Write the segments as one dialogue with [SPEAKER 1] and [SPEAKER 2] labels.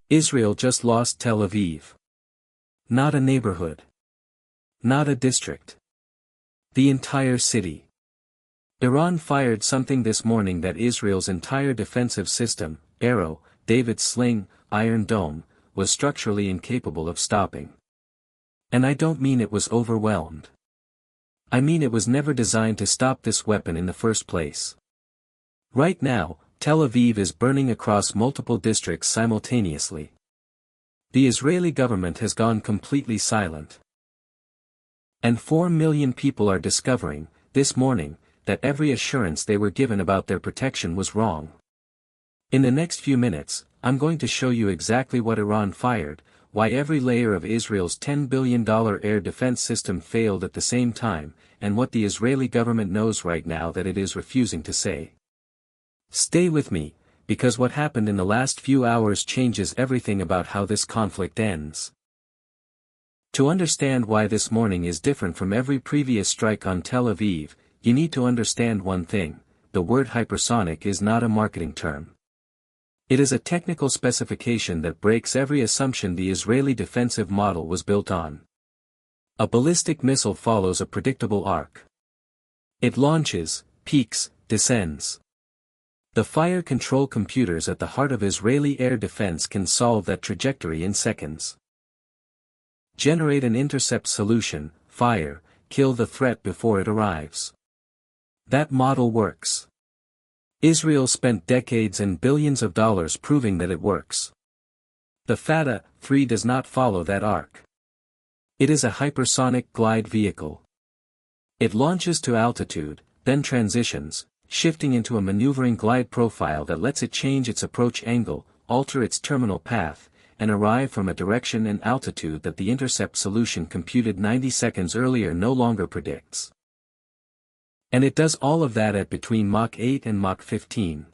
[SPEAKER 1] Israel just lost Tel Aviv. Not a neighborhood. Not a district. The entire city. Iran fired something this morning that Israel's entire defensive system, Arrow, David's sling, Iron Dome, was structurally incapable of stopping. And I don't mean it was overwhelmed. I mean it was never designed to stop this weapon in the first place. Right now, Tel Aviv is burning across multiple districts simultaneously. The Israeli government has gone completely silent. And 4 million people are discovering, this morning, that every assurance they were given about their protection was wrong. In the next few minutes, I'm going to show you exactly what Iran fired, why every layer of Israel's $10 billion air defense system failed at the same time, and what the Israeli government knows right now that it is refusing to say. Stay with me, because what happened in the last few hours changes everything about how this conflict ends. To understand why this morning is different from every previous strike on Tel Aviv, you need to understand one thing: the word hypersonic is not a marketing term. It is a technical specification that breaks every assumption the Israeli defensive model was built on. A ballistic missile follows a predictable arc. It launches, peaks, descends. The fire control computers at the heart of Israeli air defense can solve that trajectory in seconds. Generate an intercept solution, fire, kill the threat before it arrives. That model works. Israel spent decades and billions of dollars proving that it works. The Fatah-3 does not follow that arc. It is a hypersonic glide vehicle. It launches to altitude, then transitions, shifting into a maneuvering glide profile that lets it change its approach angle, alter its terminal path, and arrive from a direction and altitude that the intercept solution computed 90 seconds earlier no longer predicts. And it does all of that at between Mach 8 and Mach 15.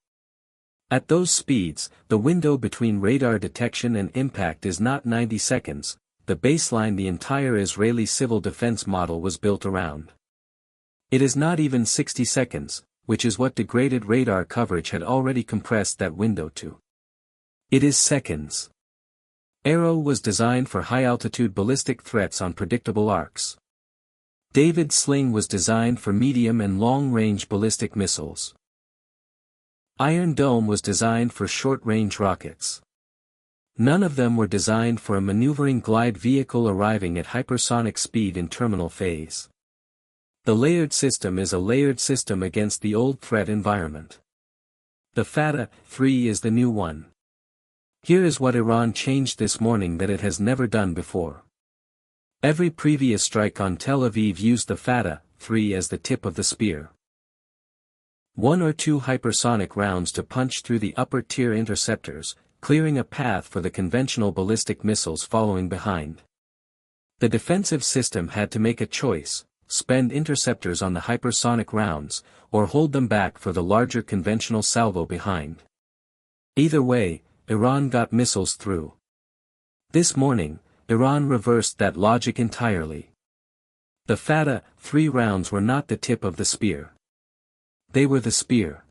[SPEAKER 1] At those speeds, the window between radar detection and impact is not 90 seconds, the baseline the entire Israeli civil defense model was built around. It is not even 60 seconds, which is what degraded radar coverage had already compressed that window to. It is seconds. Arrow was designed for high-altitude ballistic threats on predictable arcs. David's sling was designed for medium and long-range ballistic missiles. Iron Dome was designed for short-range rockets. None of them were designed for a maneuvering glide vehicle arriving at hypersonic speed in terminal phase. The layered system is a layered system against the old threat environment. The Fatah-3 is the new one. Here is what Iran changed this morning that it has never done before. Every previous strike on Tel Aviv used the Fatah-3 as the tip of the spear. 1 or 2 hypersonic rounds to punch through the upper-tier interceptors, clearing a path for the conventional ballistic missiles following behind. The defensive system had to make a choice: spend interceptors on the hypersonic rounds, or hold them back for the larger conventional salvo behind. Either way, Iran got missiles through. This morning, Iran reversed that logic entirely. The Fatah-3 rounds were not the tip of the spear. They were the spear.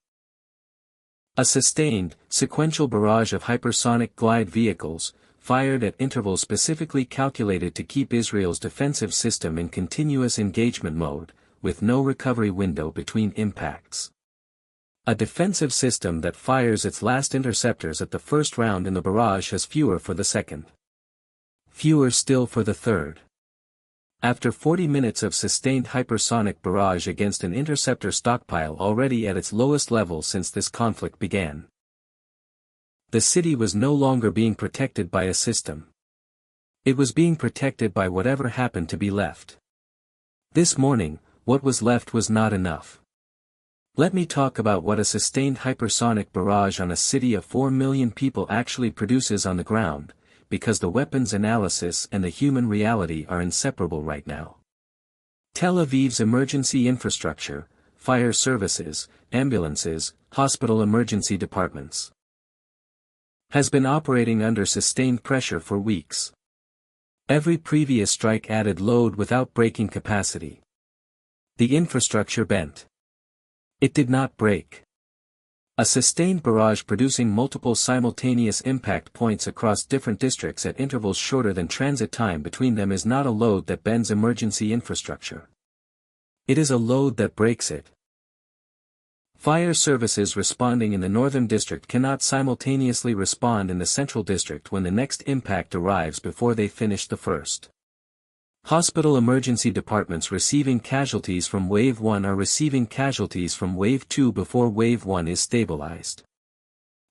[SPEAKER 1] A sustained, sequential barrage of hypersonic glide vehicles, fired at intervals specifically calculated to keep Israel's defensive system in continuous engagement mode, with no recovery window between impacts. A defensive system that fires its last interceptors at the first round in the barrage has fewer for the second. Fewer still for the third. After 40 minutes of sustained hypersonic barrage against an interceptor stockpile already at its lowest level since this conflict began, the city was no longer being protected by a system. It was being protected by whatever happened to be left. This morning, what was left was not enough. Let me talk about what a sustained hypersonic barrage on a city of 4 million people actually produces on the ground, because the weapons analysis and the human reality are inseparable right now. Tel Aviv's emergency infrastructure, fire services, ambulances, hospital emergency departments, has been operating under sustained pressure for weeks. Every previous strike added load without breaking capacity. The infrastructure bent. It did not break. A sustained barrage producing multiple simultaneous impact points across different districts at intervals shorter than transit time between them is not a load that bends emergency infrastructure. It is a load that breaks it. Fire services responding in the northern district cannot simultaneously respond in the central district when the next impact arrives before they finish the first. Hospital emergency departments receiving casualties from Wave 1 are receiving casualties from Wave 2 before Wave 1 is stabilized.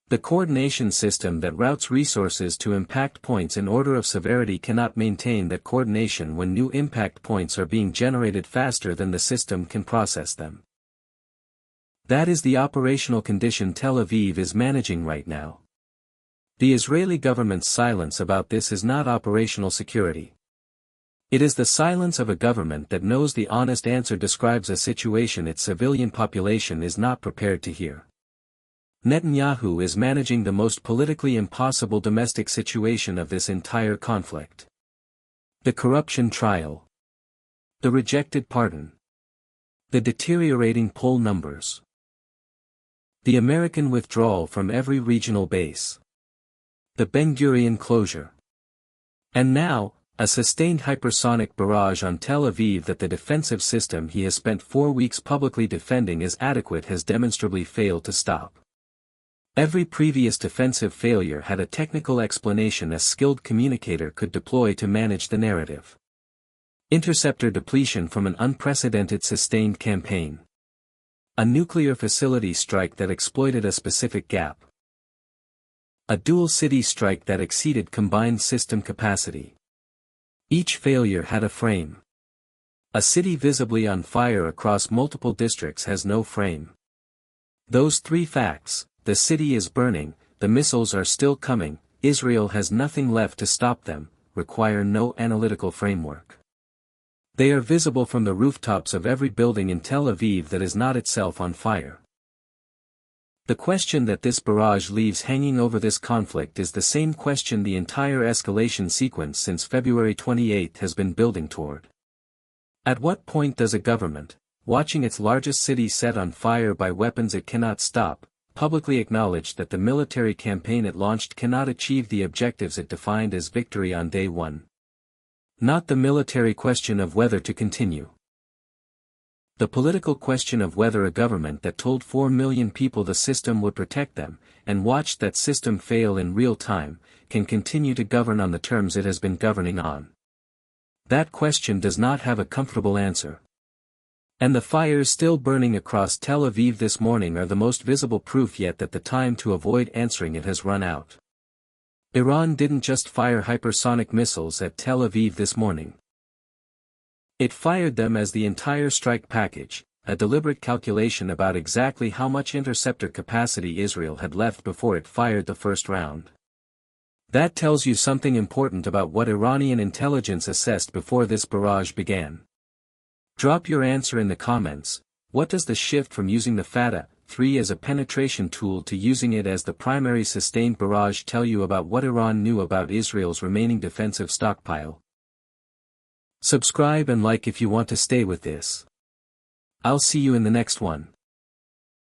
[SPEAKER 1] The coordination system that routes resources to impact points in order of severity cannot maintain that coordination when new impact points are being generated faster than the system can process them. That is the operational condition Tel Aviv is managing right now. The Israeli government's silence about this is not operational security. It is the silence of a government that knows the honest answer describes a situation its civilian population is not prepared to hear. Netanyahu is managing the most politically impossible domestic situation of this entire conflict. The corruption trial. The rejected pardon. The deteriorating poll numbers. The American withdrawal from every regional base. The Ben Gurion closure. And now, a sustained hypersonic barrage on Tel Aviv that the defensive system he has spent 4 weeks publicly defending as adequate has demonstrably failed to stop. Every previous defensive failure had a technical explanation a skilled communicator could deploy to manage the narrative. Interceptor depletion from an unprecedented sustained campaign. A nuclear facility strike that exploited a specific gap. A dual city strike that exceeded combined system capacity. Each failure had a frame. A city visibly on fire across multiple districts has no frame. Those three facts, the city is burning, the missiles are still coming, Israel has nothing left to stop them, require no analytical framework. They are visible from the rooftops of every building in Tel Aviv that is not itself on fire. The question that this barrage leaves hanging over this conflict is the same question the entire escalation sequence since February 28 has been building toward. At what point does a government, watching its largest city set on fire by weapons it cannot stop, publicly acknowledge that the military campaign it launched cannot achieve the objectives it defined as victory on day one? Not the military question of whether to continue. The political question of whether a government that told 4 million people the system would protect them, and watched that system fail in real time, can continue to govern on the terms it has been governing on. That question does not have a comfortable answer. And the fires still burning across Tel Aviv this morning are the most visible proof yet that the time to avoid answering it has run out. Iran didn't just fire hypersonic missiles at Tel Aviv this morning. It fired them as the entire strike package, a deliberate calculation about exactly how much interceptor capacity Israel had left before it fired the first round. That tells you something important about what Iranian intelligence assessed before this barrage began. Drop your answer in the comments. What does the shift from using the Fatah-3 as a penetration tool to using it as the primary sustained barrage tell you about what Iran knew about Israel's remaining defensive stockpile? Subscribe and like if you want to stay with this. I'll see you in the next one.